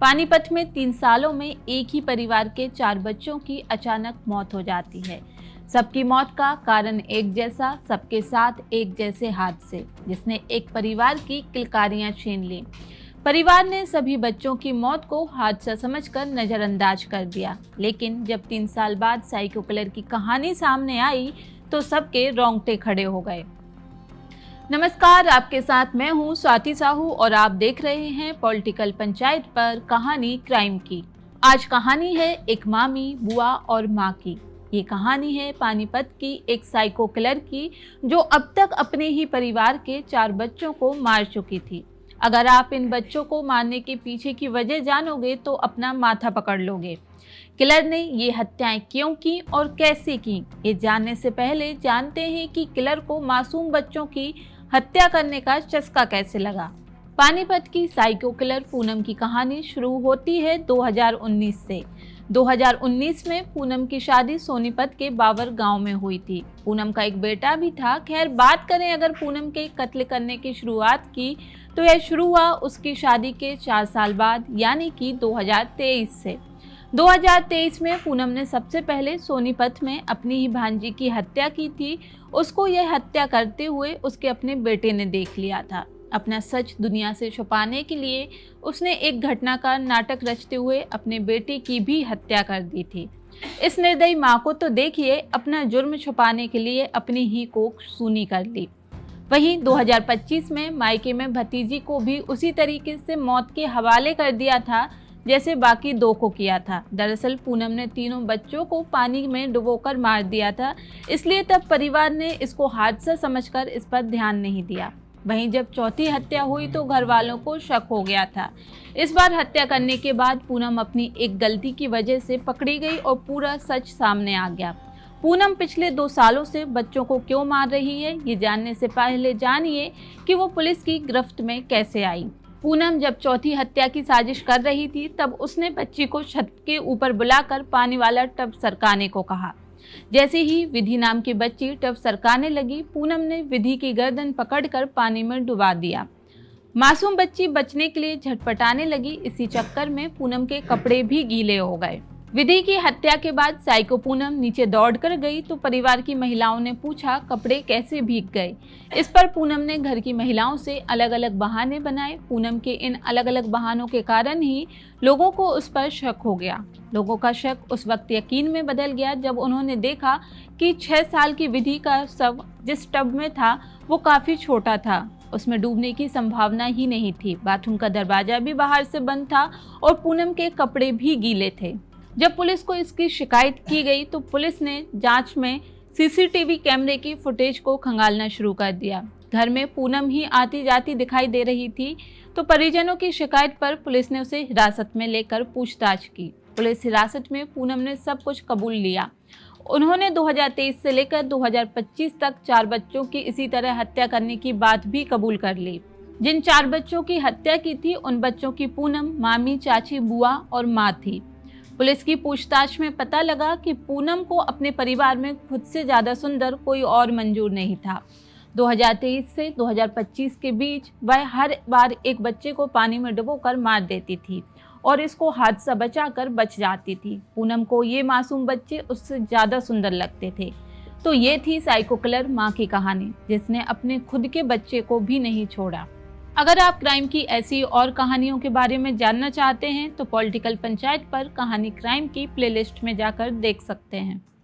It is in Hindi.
पानीपत में 3 सालों में एक ही परिवार के 4 बच्चों की अचानक मौत हो जाती है। सबकी मौत का कारण एक जैसा, सबके साथ एक जैसे हादसे, जिसने एक परिवार की किलकारियां छीन ली। परिवार ने सभी बच्चों की मौत को हादसा समझकर नजरअंदाज कर दिया, लेकिन जब 3 साल बाद साइको किलर की कहानी सामने आई तो सबके रोंगटे खड़े हो गए। नमस्कार, आपके साथ मैं हूं स्वाति साहू और आप देख रहे हैं पॉलिटिकल पंचायत पर कहानी क्राइम की। आज कहानी है एक मामी, बुआ और माँ की। ये कहानी है पानीपत की एक साइको किलर की, जो अब तक अपने ही परिवार के 4 बच्चों को मार चुकी थी। अगर आप इन बच्चों को मारने के पीछे की वजह जानोगे तो अपना माथा पकड़ लोगे। किलर ने ये हत्याएं क्यों की और कैसे की, ये जानने से पहले जानते हैं कि किलर को मासूम बच्चों की हत्या करने का चस्का कैसे लगा। पानीपत की साइको किलर पूनम की कहानी शुरू होती है 2019 से। 2019 में पूनम की शादी सोनीपत के बावर गांव में हुई थी। पूनम का एक बेटा भी था। खैर, बात करें अगर पूनम के कत्ल करने की शुरुआत की तो यह शुरू हुआ उसकी शादी के 4 साल बाद, यानी कि 2023 से। 2023 में पूनम ने सबसे पहले सोनीपत में अपनी ही भांजी की हत्या की थी। उसको यह हत्या करते हुए उसके अपने बेटे ने देख लिया था। अपना सच दुनिया से छुपाने के लिए उसने एक घटना का नाटक रचते हुए अपने बेटे की भी हत्या कर दी थी। इस निर्दयी माँ को तो देखिए, अपना जुर्म छुपाने के लिए अपनी ही कोख सूनी कर ली। वहीं 2025 में मायके में भतीजी को भी उसी तरीके से मौत के हवाले कर दिया था जैसे बाकी 2 को किया था। दरअसल पूनम ने तीनों बच्चों को पानी में डुबोकर मार दिया था, इसलिए तब परिवार ने इसको हादसा समझकर इस पर ध्यान नहीं दिया। वहीं जब चौथी हत्या हुई तो घर वालों को शक हो गया था। इस बार हत्या करने के बाद पूनम अपनी एक गलती की वजह से पकड़ी गई और पूरा सच सामने आ गया। पूनम पिछले 2 सालों से बच्चों को क्यों मार रही है, ये जानने से पहले जानिए कि वो पुलिस की गिरफ्त में कैसे आई। पूनम जब चौथी हत्या की साजिश कर रही थी तब उसने बच्ची को छत के ऊपर बुलाकर पानी वाला टब सरकाने को कहा। जैसे ही विधि नाम की बच्ची टब सरकाने लगी, पूनम ने विधि की गर्दन पकड़कर पानी में डुबा दिया। मासूम बच्ची बचने के लिए झटपटाने लगी। इसी चक्कर में पूनम के कपड़े भी गीले हो गए। विधि की हत्या के बाद साइको पूनम नीचे दौड़कर गई तो परिवार की महिलाओं ने पूछा कपड़े कैसे भीग गए। इस पर पूनम ने घर की महिलाओं से अलग अलग बहाने बनाए। पूनम के इन अलग अलग बहानों के कारण ही लोगों को उस पर शक हो गया। लोगों का शक उस वक्त यकीन में बदल गया जब उन्होंने देखा कि 6 साल की विधि का शव जिस टब में था वो काफी छोटा था। उसमें डूबने की संभावना ही नहीं थी। बाथरूम का दरवाजा भी बाहर से बंद था और पूनम के कपड़े भी गीले थे। जब पुलिस को इसकी शिकायत की गई तो पुलिस ने जांच में सीसीटीवी कैमरे की फुटेज को खंगालना शुरू कर दिया। घर में पूनम ही आती जाती दिखाई दे रही थी, तो परिजनों की शिकायत पर पुलिस ने उसे हिरासत में लेकर पूछताछ की। पुलिस हिरासत में पूनम ने सब कुछ कबूल लिया। उन्होंने 2023 से लेकर 2025 तक 4 बच्चों की इसी तरह हत्या करने की बात भी कबूल कर ली। जिन 4 बच्चों की हत्या की थी उन बच्चों की पूनम मामी, चाची, बुआ और माँ थी। पुलिस की पूछताछ में पता लगा कि पूनम को अपने परिवार में खुद से ज्यादा सुंदर कोई और मंजूर नहीं था। 2023 से 2025 के बीच वह हर बार एक बच्चे को पानी में डुबोकर मार देती थी और इसको हादसा बचाकर बच जाती थी। पूनम को ये मासूम बच्चे उससे ज्यादा सुंदर लगते थे। तो ये थी साइको किलर माँ की कहानी, जिसने अपने खुद के बच्चे को भी नहीं छोड़ा। अगर आप क्राइम की ऐसी और कहानियों के बारे में जानना चाहते हैं तो पॉलिटिकल पंचायत पर कहानी क्राइम की प्लेलिस्ट में जाकर देख सकते हैं।